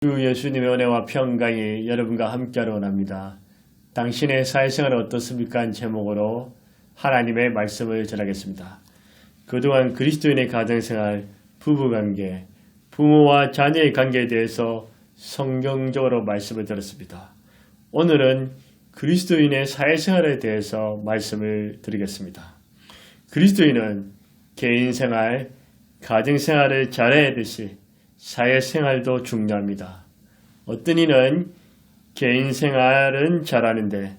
주 예수님의 은혜와 평강이 여러분과 함께하러 원합니다. 당신의 사회생활은 어떻습니까? 한 제목으로 하나님의 말씀을 전하겠습니다. 그동안 그리스도인의 가정생활, 부부관계, 부모와 자녀의 관계에 대해서 성경적으로 말씀을 들었습니다. 오늘은 그리스도인의 사회생활에 대해서 말씀을 드리겠습니다. 그리스도인은 개인생활, 가정생활을 잘해야 하듯이 사회생활도 중요합니다. 어떤 이는 개인생활은 잘하는데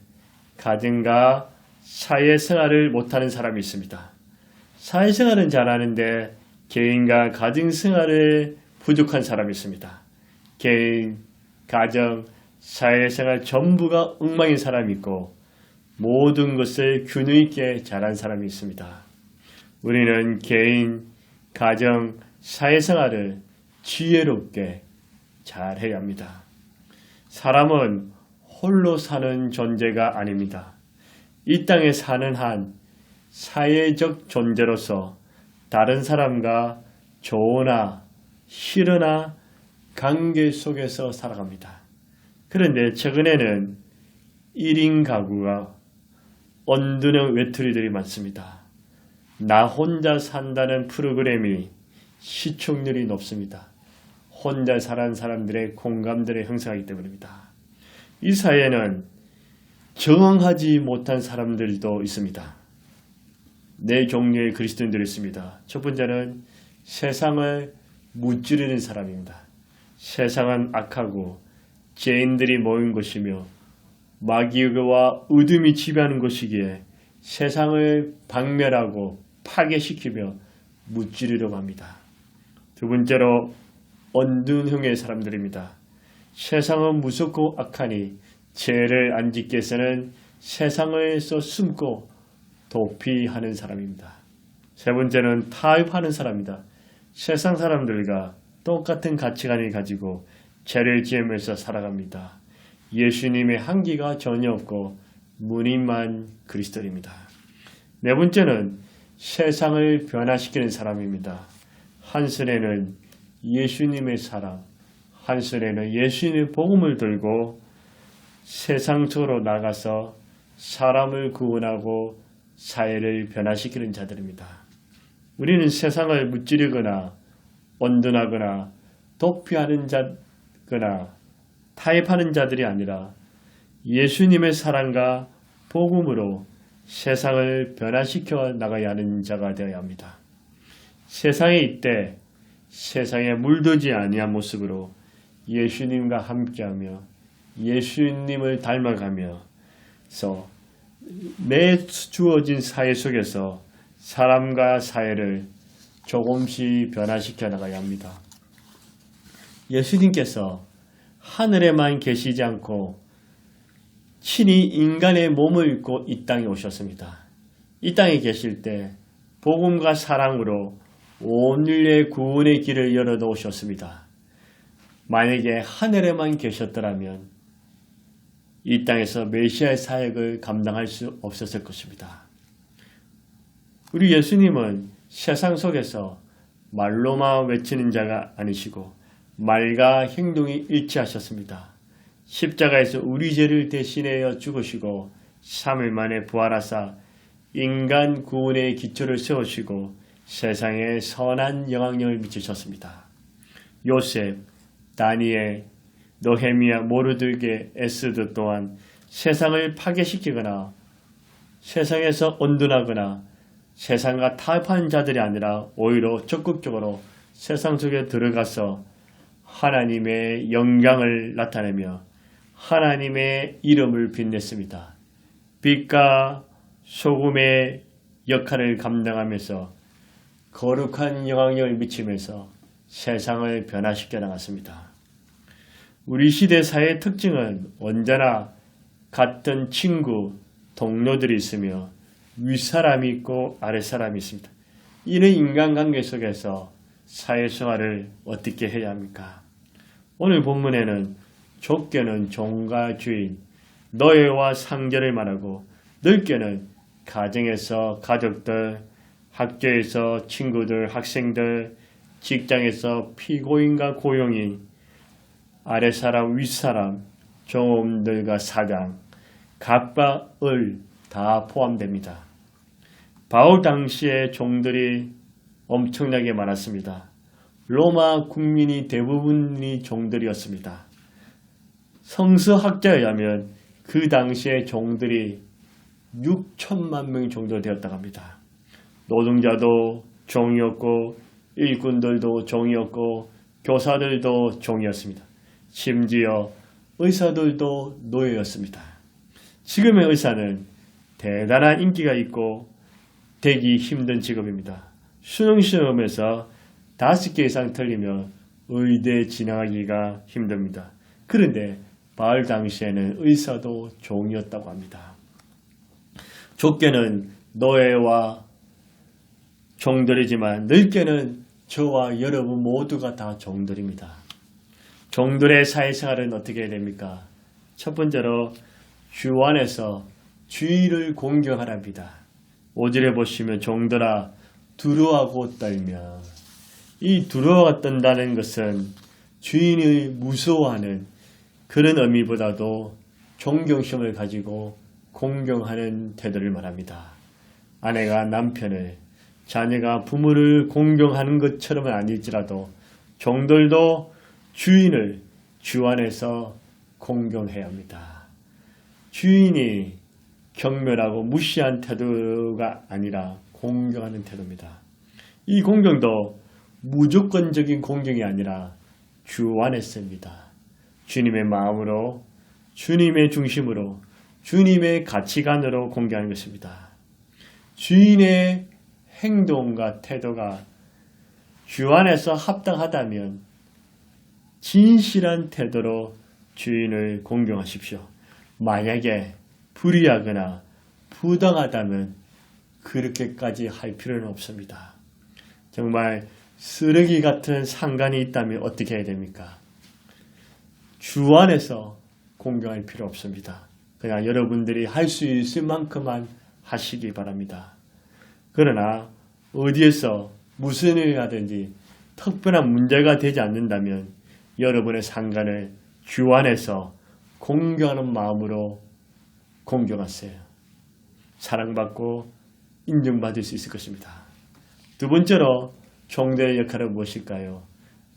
가정과 사회생활을 못하는 사람이 있습니다. 사회생활은 잘하는데 개인과 가정생활에 부족한 사람이 있습니다. 개인, 가정, 사회생활 전부가 엉망인 사람이 있고 모든 것을 균형 있게 잘한 사람이 있습니다. 우리는 개인, 가정, 사회생활을 지혜롭게 잘해야 합니다. 사람은 홀로 사는 존재가 아닙니다. 이 땅에 사는 한 사회적 존재로서 다른 사람과 좋으나 싫으나 관계 속에서 살아갑니다. 그런데 최근에는 1인 가구가 언두는 외톨이들이 많습니다. 나 혼자 산다는 프로그램이 시청률이 높습니다. 혼자 사는 사람들의 공감대를 형성하기 때문입니다. 이 사회에는 정황하지 못한 사람들도 있습니다. 네 종류의 그리스도인들이 있습니다. 첫 번째는 세상을 무찌르는 사람입니다. 세상은 악하고 죄인들이 모인 곳이며 마귀와 어둠이 지배하는 곳이기에 세상을 박멸하고 파괴시키며 무찌르려고 합니다. 두 번째로 언둔형의 사람들입니다. 세상은 무섭고 악하니 죄를 안 짓기 위해서는 세상에서 숨고 도피하는 사람입니다. 세 번째는 타협하는 사람입니다. 세상 사람들과 똑같은 가치관을 가지고 죄를 지으면서 살아갑니다. 예수님의 한계가 전혀 없고 무늬만 그리스도입니다. 네 번째는 세상을 변화시키는 사람입니다. 한순에는 예수님의 사랑, 한순에는 예수님의 복음을 들고 세상 속으로 나가서 사람을 구원하고 사회를 변화시키는 자들입니다. 우리는 세상을 무찌르거나 언둔하거나 도피하는 자거나 타협하는 자들이 아니라 예수님의 사랑과 복음으로 세상을 변화시켜 나가야 하는 자가 되어야 합니다. 세상에 있되 세상에 물들지 아니한 모습으로 예수님과 함께하며 예수님을 닮아가면서 매 주어진 사회 속에서 사람과 사회를 조금씩 변화시켜 나가야 합니다. 예수님께서 하늘에만 계시지 않고 친히 인간의 몸을 입고 이 땅에 오셨습니다. 이 땅에 계실 때 복음과 사랑으로 온 인류의 구원의 길을 열어놓으셨습니다. 만약에 하늘에만 계셨더라면 이 땅에서 메시아의 사역을 감당할 수 없었을 것입니다. 우리 예수님은 세상 속에서 말로만 외치는 자가 아니시고 말과 행동이 일치하셨습니다. 십자가에서 우리 죄를 대신하여 죽으시고 3일 만에 부활하사 인간 구원의 기초를 세우시고 세상에 선한 영향력을 미치셨습니다. 요셉, 다니엘, 느헤미야, 모르드게, 에스더 또한 세상을 파괴시키거나 세상에서 언둔하거나 세상과 타협하는 자들이 아니라 오히려 적극적으로 세상 속에 들어가서 하나님의 영광을 나타내며 하나님의 이름을 빛냈습니다. 빛과 소금의 역할을 감당하면서 거룩한 영향력을 미치면서 세상을 변화시켜 나갔습니다. 우리 시대 사회의 특징은 언제나 같은 친구, 동료들이 있으며 윗사람이 있고 아랫사람이 있습니다. 이런 인간관계 속에서 사회생활을 어떻게 해야 합니까? 오늘 본문에는 좁게는 종과 주인, 노예와 상제를 말하고 넓게는 가정에서 가족들, 학교에서 친구들, 학생들, 직장에서 피고인과 고용인, 아랫사람, 윗사람, 종들과 사장, 갑과 을 다 포함됩니다. 바울 당시에 종들이 엄청나게 많았습니다. 로마 국민이 대부분이 종들이었습니다. 성서학자에 의하면 그 당시에 종들이 6천만 명 정도 되었다고 합니다. 노동자도 종이었고 일꾼들도 종이었고 교사들도 종이었습니다. 심지어 의사들도 노예였습니다. 지금의 의사는 대단한 인기가 있고 되기 힘든 직업입니다. 수능시험에서 5개 이상 틀리면 의대 진학하기가 힘듭니다. 그런데 바울 당시에는 의사도 종이었다고 합니다. 좁게는 노예와 종들이지만 넓게는 저와 여러분 모두가 다 종들입니다. 종들의 사회생활은 어떻게 해야 됩니까? 첫 번째로 주 안에서 주인을 공경하랍니다. 5절에 보시면 종들아 두려워하고 떨며, 이 두려워가 떤다는 것은 주인을 무서워하는 그런 의미보다도 존경심을 가지고 공경하는 태도를 말합니다. 아내가 남편을, 자녀가 부모를 공경하는 것처럼은 아닐지라도 종들도 주인을 주 안에서 공경해야 합니다. 주인이 경멸하고 무시한 태도가 아니라 공경하는 태도입니다. 이 공경도 무조건적인 공경이 아니라 주 안에서입니다. 주님의 마음으로, 주님의 중심으로, 주님의 가치관으로 공경하는 것입니다. 주인의 행동과 태도가 주 안에서 합당하다면 진실한 태도로 주인을 공경하십시오. 만약에 불의하거나 부당하다면 그렇게까지 할 필요는 없습니다. 정말 쓰레기 같은 상관이 있다면 어떻게 해야 됩니까? 주 안에서 공경할 필요 없습니다. 그냥 여러분들이 할 수 있을 만큼만 하시기 바랍니다. 그러나 어디에서 무슨 일을 하든지 특별한 문제가 되지 않는다면 여러분의 상관을 주 안에서 공경하는 마음으로 공경하세요. 사랑받고 인정받을 수 있을 것입니다. 두 번째로 종들의 역할은 무엇일까요?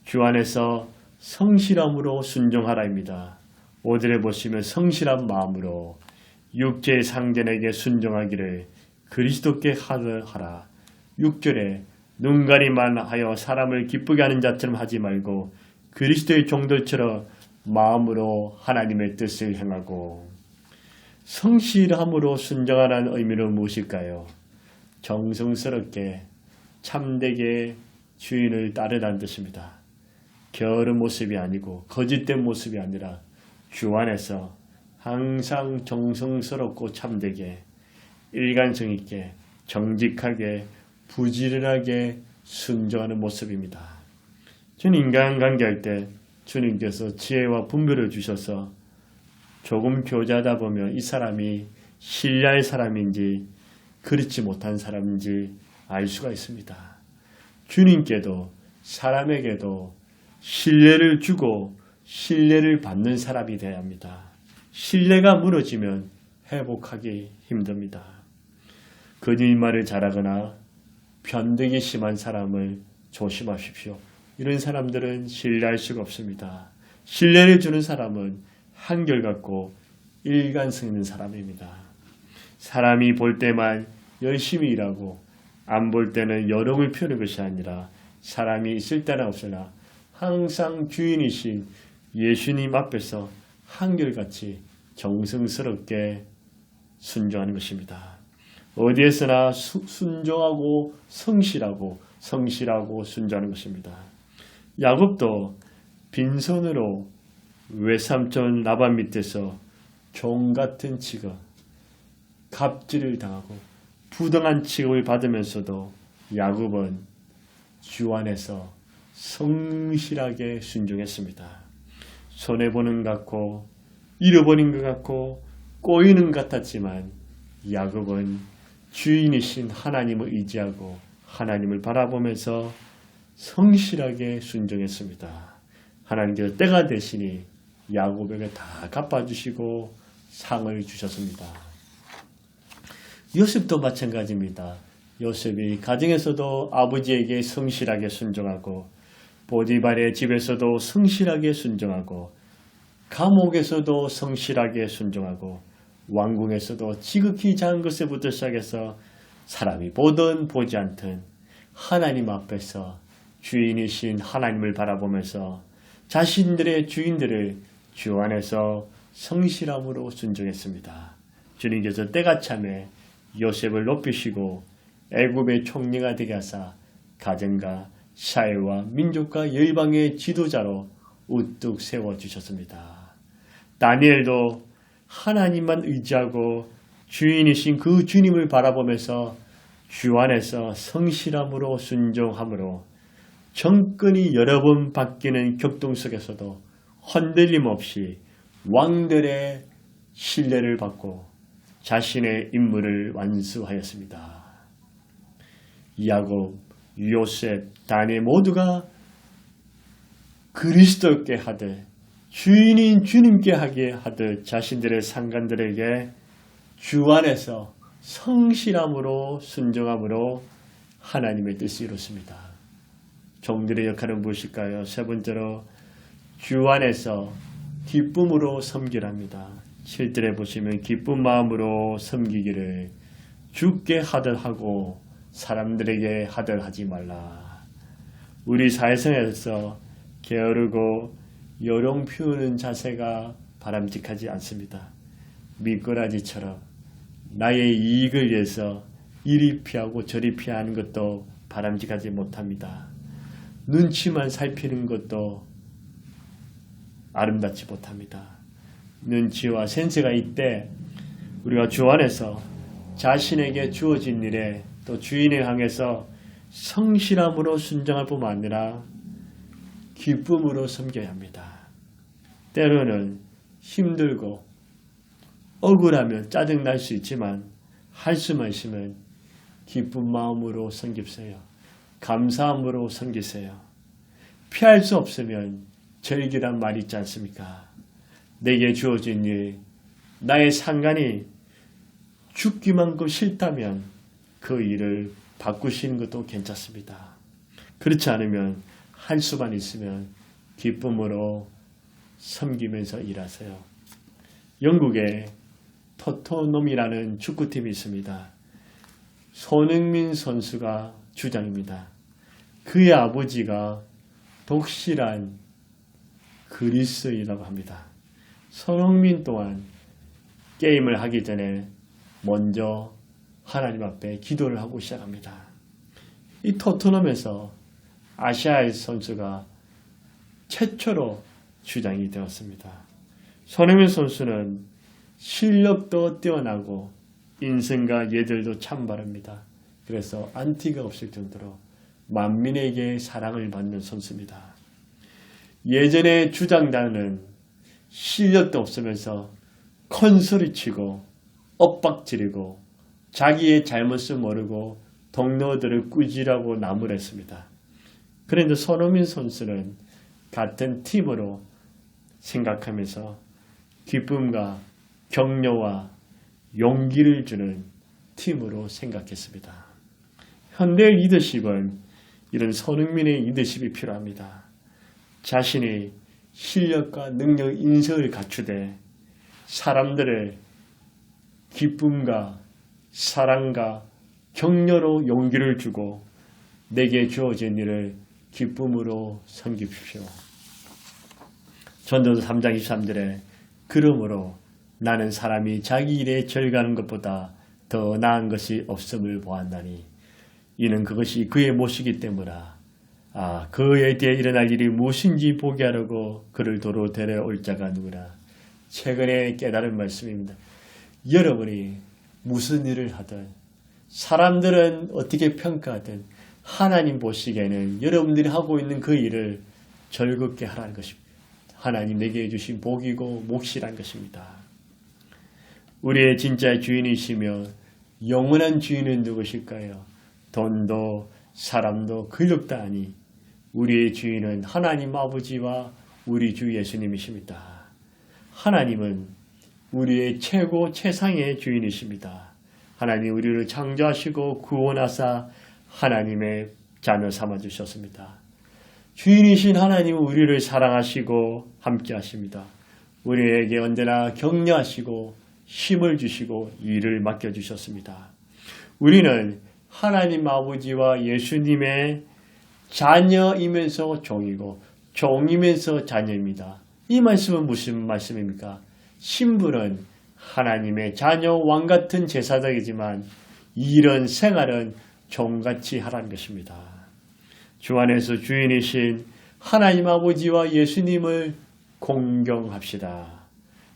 주 안에서 성실함으로 순종하라입니다. 5절에 보시면 성실한 마음으로 육체의 상전에게 순종하기를 그리스도께 하라. 6절에 눈가리만 하여 사람을 기쁘게 하는 자처럼 하지 말고 그리스도의 종들처럼 마음으로 하나님의 뜻을 행하고. 성실함으로 순종하라는 의미는 무엇일까요? 정성스럽게 참되게 주인을 따르라는 뜻입니다. 게으른 모습이 아니고 거짓된 모습이 아니라 주 안에서 항상 정성스럽고 참되게 일관성 있게 정직하게 부지런하게 순종하는 모습입니다. 저는 인간관계할 때 주님께서 지혜와 분별을 주셔서 조금 교제하다 보면 이 사람이 신뢰할 사람인지 그렇지 못한 사람인지 알 수가 있습니다. 주님께도 사람에게도 신뢰를 주고 신뢰를 받는 사람이 되어야 합니다. 신뢰가 무너지면 회복하기 힘듭니다. 거짓말을 잘하거나 변덕이 심한 사람을 조심하십시오. 이런 사람들은 신뢰할 수가 없습니다. 신뢰를 주는 사람은 한결같고 일관성 있는 사람입니다. 사람이 볼 때만 열심히 일하고 안 볼 때는 여롱을 피우는 것이 아니라 사람이 있을 때나 없으나 항상 주인이신 예수님 앞에서 한결같이 정성스럽게 순종하는 것입니다. 어디에서나 순종하고 성실하고 순종하는 것입니다. 야곱도 빈손으로 외삼촌 라반 밑에서 종같은 취급, 갑질을 당하고 부당한 취급을 받으면서도 야곱은 주 안에서 성실하게 순종했습니다. 손해보는 것 같고 잃어버린 것 같고 꼬이는 것 같았지만 야곱은 주인이신 하나님을 의지하고 하나님을 바라보면서 성실하게 순종했습니다. 하나님께서 때가 되시니 야곱에게 다 갚아주시고 상을 주셨습니다. 요셉도 마찬가지입니다. 요셉이 가정에서도 아버지에게 성실하게 순종하고 보디발의 집에서도 성실하게 순종하고 감옥에서도 성실하게 순종하고 왕궁에서도 지극히 작은 것에부터 시작해서 사람이 보든 보지 않든 하나님 앞에서 주인이신 하나님을 바라보면서 자신들의 주인들을 주 안에서 성실함으로 순종했습니다. 주님께서 때가 참에 요셉을 높이시고 애굽의 총리가 되게 하사 가정과 사회와 민족과 열방의 지도자로 우뚝 세워주셨습니다. 다니엘도 하나님만 의지하고 주인이신 그 주님을 바라보면서 주 안에서 성실함으로 순종함으로 정권이 여러 번 바뀌는 격동 속에서도 흔들림 없이 왕들의 신뢰를 받고 자신의 임무를 완수하였습니다. 야곱, 요셉, 다니엘 모두가 그리스도께 하되 주인인 주님께 하게 하듯 자신들의 상관들에게 주 안에서 성실함으로 순종함으로 하나님의 뜻을 이뤘습니다. 종들의 역할은 무엇일까요? 세 번째로 주 안에서 기쁨으로 섬기랍니다. 7절에 보시면 기쁜 마음으로 섬기기를 주께 하듯 하고 사람들에게 하듯 하지 말라. 우리 사회생활에서 게으르고 요령 피우는 자세가 바람직하지 않습니다. 미꾸라지처럼 나의 이익을 위해서 이리 피하고 저리 피하는 것도 바람직하지 못합니다. 눈치만 살피는 것도 아름답지 못합니다. 눈치와 센스가 있대 우리가 주 안에서 자신에게 주어진 일에 또 주인을 향해서 성실함으로 순종할 뿐만 아니라 기쁨으로 섬겨야 합니다. 때로는 힘들고 억울하면 짜증날 수 있지만 할 수만 있으면 기쁜 마음으로 섬기세요. 감사함으로 섬기세요. 피할 수 없으면 절기란 말이 있지 않습니까? 내게 주어진 일, 나의 상관이 죽기만큼 싫다면 그 일을 바꾸시는 것도 괜찮습니다. 그렇지 않으면 할 수만 있으면 기쁨으로 섬기면서 일하세요. 영국에 토트넘이라는 축구팀이 있습니다. 손흥민 선수가 주장입니다. 그의 아버지가 독실한 그리스도인이라고 합니다. 손흥민 또한 게임을 하기 전에 먼저 하나님 앞에 기도를 하고 시작합니다. 이 토트넘에서 아시아의 선수가 최초로 주장이 되었습니다. 손흥민 선수는 실력도 뛰어나고 인성과 예절도 참 바릅니다. 그래서 안티가 없을 정도로 만민에게 사랑을 받는 선수입니다. 예전에 주장단은 실력도 없으면서 큰 소리치고 엇박지르고 자기의 잘못을 모르고 동료들을 꾸짖으라고 나무랬습니다. 그런데 손흥민 선수는 같은 팀으로 생각하면서 기쁨과 격려와 용기를 주는 팀으로 생각했습니다. 현대 리더십은 이런 손흥민의 리더십이 필요합니다. 자신이 실력과 능력, 인성을 갖추되 사람들의 기쁨과 사랑과 격려로 용기를 주고 내게 주어진 일을 기쁨으로 섬기십시오. 전도서 3장 23절에 그러므로 나는 사람이 자기 일에 절가하는 것보다 더 나은 것이 없음을 보았나니 이는 그것이 그의 몫이기 때문이라. 그에 대해 일어날 일이 무엇인지 보게 하려고 그를 도로 데려올 자가 누구나. 최근에 깨달은 말씀입니다. 여러분이 무슨 일을 하든 사람들은 어떻게 평가하든 하나님 보시기에는 여러분들이 하고 있는 그 일을 즐겁게 하라는 것입니다. 하나님 내게 주신 복이고 몫이란 것입니다. 우리의 진짜 주인이시며 영원한 주인은 누구실까요? 돈도 사람도 근력도 아니 우리의 주인은 하나님 아버지와 우리 주 예수님이십니다. 하나님은 우리의 최고 최상의 주인이십니다. 하나님 우리를 창조하시고 구원하사 하나님의 자녀 삼아주셨습니다. 주인이신 하나님은 우리를 사랑하시고 함께 하십니다. 우리에게 언제나 격려하시고 힘을 주시고 일을 맡겨주셨습니다. 우리는 하나님 아버지와 예수님의 자녀이면서 종이고 종이면서 자녀입니다. 이 말씀은 무슨 말씀입니까? 신부는 하나님의 자녀 왕같은 제사장이지만 이런 생활은 종같이 하라는 것입니다. 주 안에서 주인이신 하나님 아버지와 예수님을 공경합시다.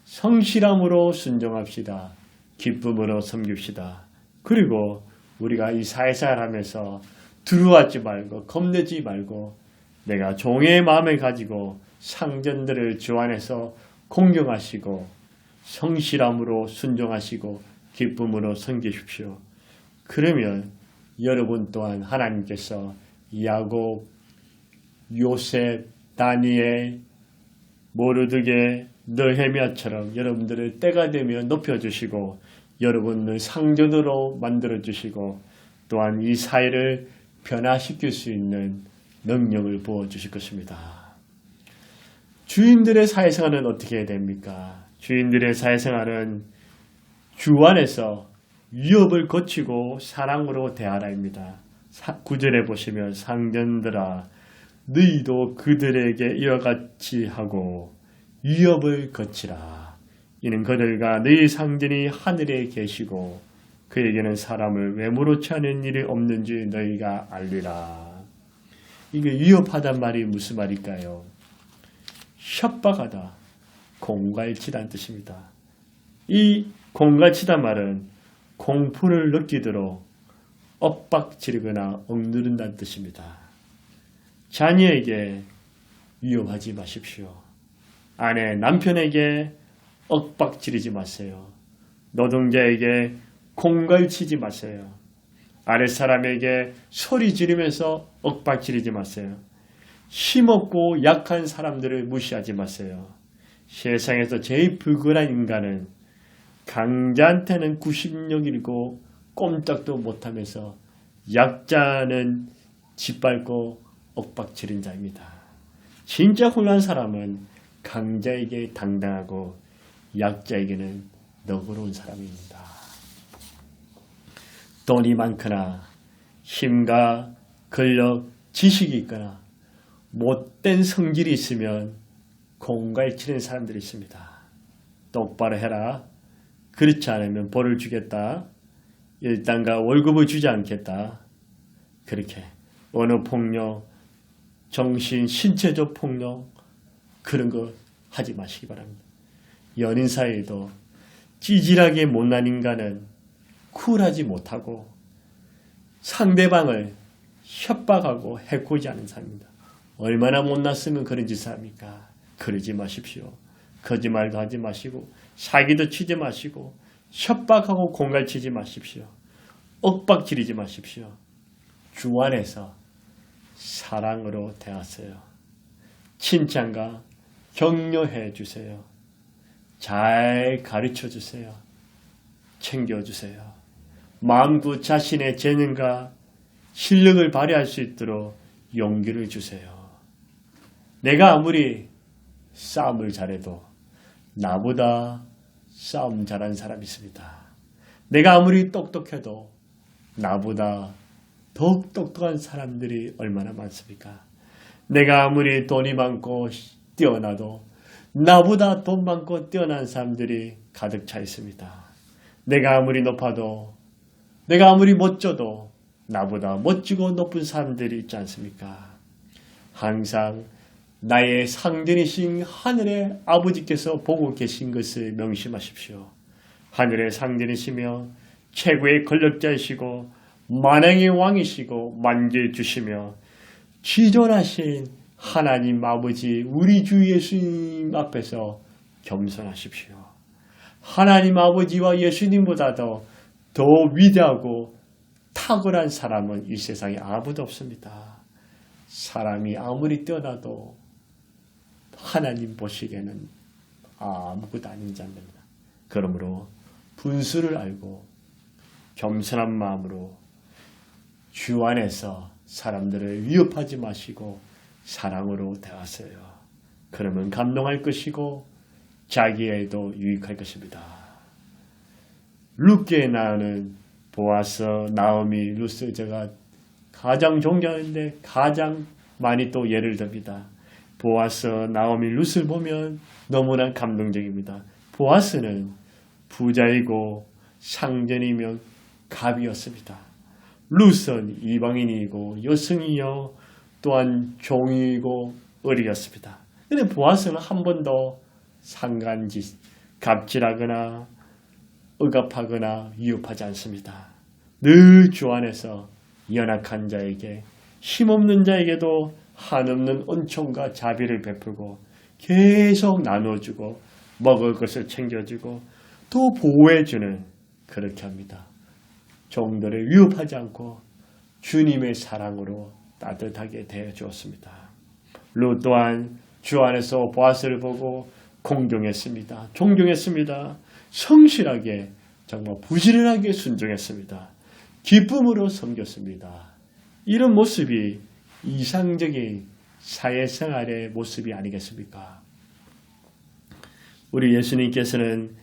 성실함으로 순종합시다. 기쁨으로 섬깁시다. 그리고 우리가 이 사회생활 하면서 두려워하지 말고 겁내지 말고 내가 종의 마음을 가지고 상전들을 주 안에서 공경하시고 성실함으로 순종하시고 기쁨으로 섬기십시오. 그러면 여러분 또한 하나님께서 야곱, 요셉, 다니엘, 모르드게, 느헤미야처럼 여러분들을 때가 되면 높여주시고 여러분을 상전으로 만들어주시고 또한 이 사회를 변화시킬 수 있는 능력을 부어주실 것입니다. 주인들의 사회생활은 어떻게 해야 됩니까? 주인들의 사회생활은 주 안에서 위협을 거치고 사랑으로 대하라입니다. 9절에 보시면 상전들아 너희도 그들에게 이와 같이 하고 위협을 거치라. 이는 그들과 너희 상전이 하늘에 계시고 그에게는 사람을 외모로 취하는 일이 없는 줄 너희가 알리라. 이게 위협하단 말이 무슨 말일까요? 협박하다, 공갈치다는 뜻입니다. 이 공갈치다 말은 공포를 느끼도록 엇박지르거나 억누른다는 뜻입니다. 자녀에게 위협하지 마십시오. 아내, 남편에게 엇박지르지 마세요. 노동자에게 공갈치지 마세요. 아랫사람에게 소리 지르면서 엇박지르지 마세요. 힘없고 약한 사람들을 무시하지 마세요. 세상에서 제일 불굴한 인간은 강자한테는 구십력이고 꼼짝도 못하면서 약자는 짓밟고 엇박지른 자입니다. 진짜 훌륭한 사람은 강자에게 당당하고 약자에게는 너그러운 사람입니다. 돈이 많거나 힘과 권력, 지식이 있거나 못된 성질이 있으면 공갈치는 사람들이 있습니다. 똑바로 해라. 그렇지 않으면 벌을 주겠다. 일당과 월급을 주지 않겠다. 그렇게 언어폭력, 정신, 신체적 폭력 그런 거 하지 마시기 바랍니다. 연인 사이에도 찌질하게 못난 인간은 쿨하지 못하고 상대방을 협박하고 해코지 하는 사람입니다. 얼마나 못났으면 그런 짓을 합니까? 그러지 마십시오. 거짓말도 하지 마시고 사기도 치지 마시고 협박하고 공갈치지 마십시오. 엇박지르지 마십시오. 주 안에서 사랑으로 대하세요. 칭찬과 격려해 주세요. 잘 가르쳐 주세요. 챙겨 주세요. 마음도 자신의 재능과 실력을 발휘할 수 있도록 용기를 주세요. 내가 아무리 싸움을 잘해도 나보다 싸움 잘하는 사람이 있습니다. 내가 아무리 똑똑해도 나보다 더욱 똑똑한 사람들이 얼마나 많습니까? 내가 아무리 돈이 많고 뛰어나도 나보다 돈 많고 뛰어난 사람들이 가득 차 있습니다. 내가 아무리 높아도 내가 아무리 멋져도 나보다 멋지고 높은 사람들이 있지 않습니까? 항상 나의 상전이신 하늘의 아버지께서 보고 계신 것을 명심하십시오. 하늘의 상전이시며 최고의 권력자이시고 만왕의 왕이시고 만주의 주시며 지존하신 하나님 아버지 우리 주 예수님 앞에서 겸손하십시오. 하나님 아버지와 예수님보다도 더 위대하고 탁월한 사람은 이 세상에 아무도 없습니다. 사람이 아무리 뛰어나도 하나님 보시기에는 아무것도 아닌 자입니다. 그러므로 분수를 알고 겸손한 마음으로 주 안에서 사람들을 위협하지 마시고 사랑으로 대하세요. 그러면 감동할 것이고 자기에도 유익할 것입니다. 룻기에 나오는 보아스, 나오미, 루스 제가 가장 존경하는데 가장 많이 또 예를 듭니다. 보아스, 나오미, 룻을 보면 너무나 감동적입니다. 보아스는 부자이고 상전이며 갑이었습니다. 룻은 이방인이고 여성이요 또한 종이고 어리였습니다. 그런데 보아스는 한 번도 상간짓, 갑질하거나 억압하거나 위협하지 않습니다. 늘 주 안에서 연약한 자에게 힘없는 자에게도 한없는 은총과 자비를 베풀고 계속 나눠주고 먹을 것을 챙겨주고 또 보호해주는 그렇게 합니다. 종들을 위협하지 않고 주님의 사랑으로 따뜻하게 대해주었습니다. 룻 또한 주 안에서 보아스를 보고 공경했습니다. 존경했습니다. 성실하게 정말 부지런하게 순종했습니다. 기쁨으로 섬겼습니다. 이런 모습이 이상적인 사회생활의 모습이 아니겠습니까? 우리 예수님께서는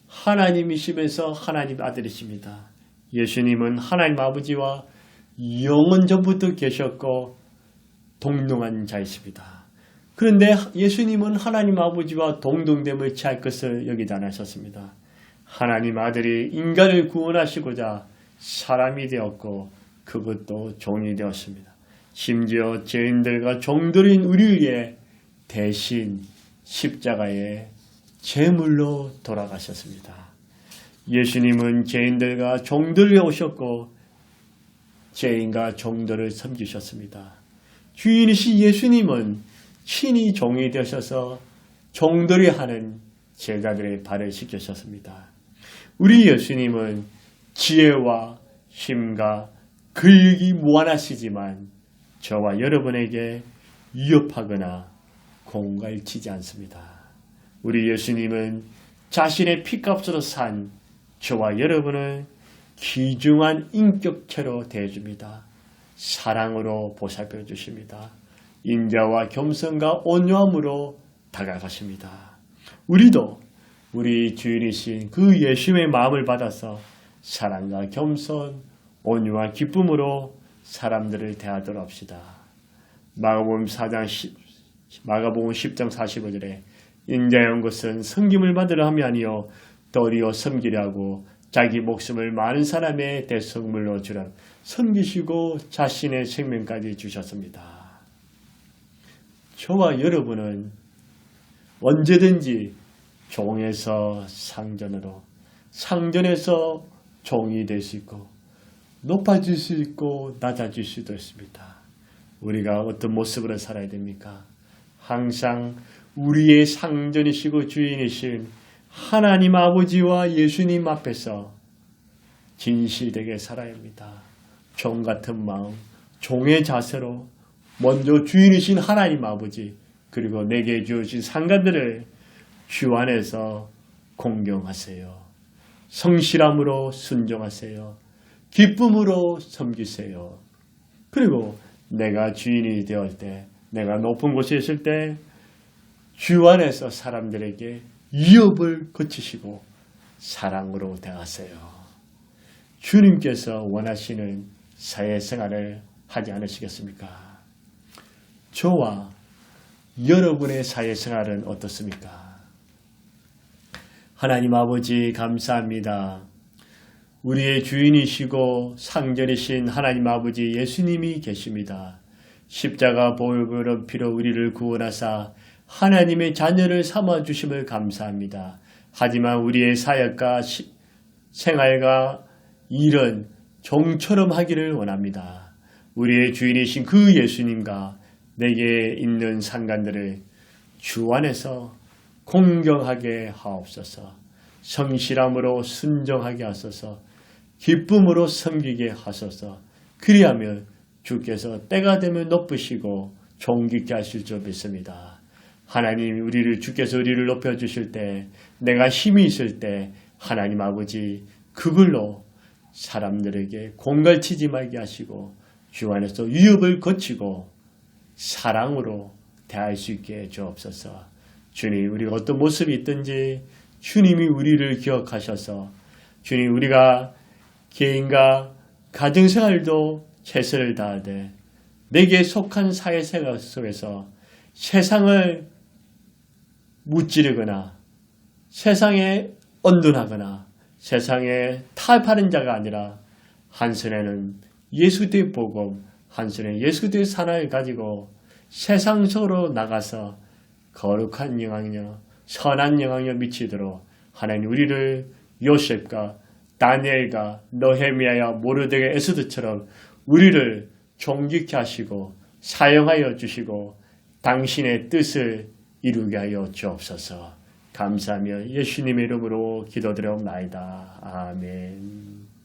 하나님이시면서 하나님 아들이십니다. 예수님은 하나님 아버지와 영원 전부터 계셨고 동등한 자이십니다. 그런데 예수님은 하나님 아버지와 동등됨을 취할 것을 여기지 않으셨습니다. 하나님 아들이 인간을 구원하시고자 사람이 되었고 그것도 종이 되었습니다. 심지어 죄인들과 종들인 우리를 위해 대신 십자가에 제물로 돌아가셨습니다. 예수님은 죄인들과 종들을 오셨고 죄인과 종들을 섬기셨습니다. 주인이신 예수님은 친히 종이 되셔서 종들이 하는 제자들의 발을 씻기셨습니다. 우리 예수님은 지혜와 힘과 근력이 무한하시지만 저와 여러분에게 위협하거나 공갈치지 않습니다. 우리 예수님은 자신의 피값으로 산 저와 여러분을 귀중한 인격체로 대해줍니다. 사랑으로 보살펴 주십니다. 인자와 겸손과 온유함으로 다가가십니다. 우리도 우리 주인이신 그 예수님의 마음을 받아서 사랑과 겸손, 온유와 기쁨으로 사람들을 대하도록 합시다. 마가복음 10장 45절에 인자의 온 것은 섬김을 받으려 함이 아니요 도리어 섬기려고 자기 목숨을 많은 사람의 대속물로 주라 섬기시고 자신의 생명까지 주셨습니다. 저와 여러분은 언제든지 종에서 상전으로, 상전에서 종이 될 수 있고 높아질 수 있고 낮아질 수도 있습니다. 우리가 어떤 모습으로 살아야 됩니까? 항상 우리의 상전이시고 주인이신 하나님 아버지와 예수님 앞에서 진실되게 살아야 합니다. 종 같은 마음, 종의 자세로 먼저 주인이신 하나님 아버지 그리고 내게 주어진 상관들을 주 안에서 공경하세요. 성실함으로 순종하세요. 기쁨으로 섬기세요. 그리고 내가 주인이 되었을 때, 내가 높은 곳에 있을 때 주 안에서 사람들에게 위협을 거치시고 사랑으로 대하세요. 주님께서 원하시는 사회생활을 하지 않으시겠습니까? 저와 여러분의 사회생활은 어떻습니까? 하나님 아버지 감사합니다. 우리의 주인이시고 상전이신 하나님 아버지 예수님이 계십니다. 십자가 보혈의 피로 우리를 구원하사 하나님의 자녀를 삼아주심을 감사합니다. 하지만 우리의 사역과 생활과 일은 종처럼 하기를 원합니다. 우리의 주인이신 그 예수님과 내게 있는 상관들을 주 안에서 공경하게 하옵소서. 성실함으로 순종하게 하소서. 기쁨으로 섬기게 하소서. 그리하면 주께서 때가 되면 높으시고 존귀케 하실 줄 믿습니다. 하나님 주께서 우리를 높여주실 때 내가 힘이 있을 때 하나님 아버지 그걸로 사람들에게 공갈치지 말게 하시고 주 안에서 위협을 거치고 사랑으로 대할 수 있게 주옵소서. 주님 우리가 어떤 모습이 있든지 주님이 우리를 기억하셔서 주님 우리가 개인과 가정생활도 최선을 다하되 내게 속한 사회생활 속에서 세상을 무찌르거나 세상에 언둔하거나 세상에 타협하는 자가 아니라 한 손에는 예수의 복음, 한 손에 예수의 사랑을 가지고 세상 속으로 나가서 거룩한 영향력, 선한 영향력 미치도록 하나님 우리를 요셉과 다니엘과 너헤미야와 모르드게 에스더처럼 우리를 존귀케 하시고 사용하여 주시고 당신의 뜻을 이루게 하여 주옵소서. 감사하며 예수님의 이름으로 기도드려옵나이다. 아멘.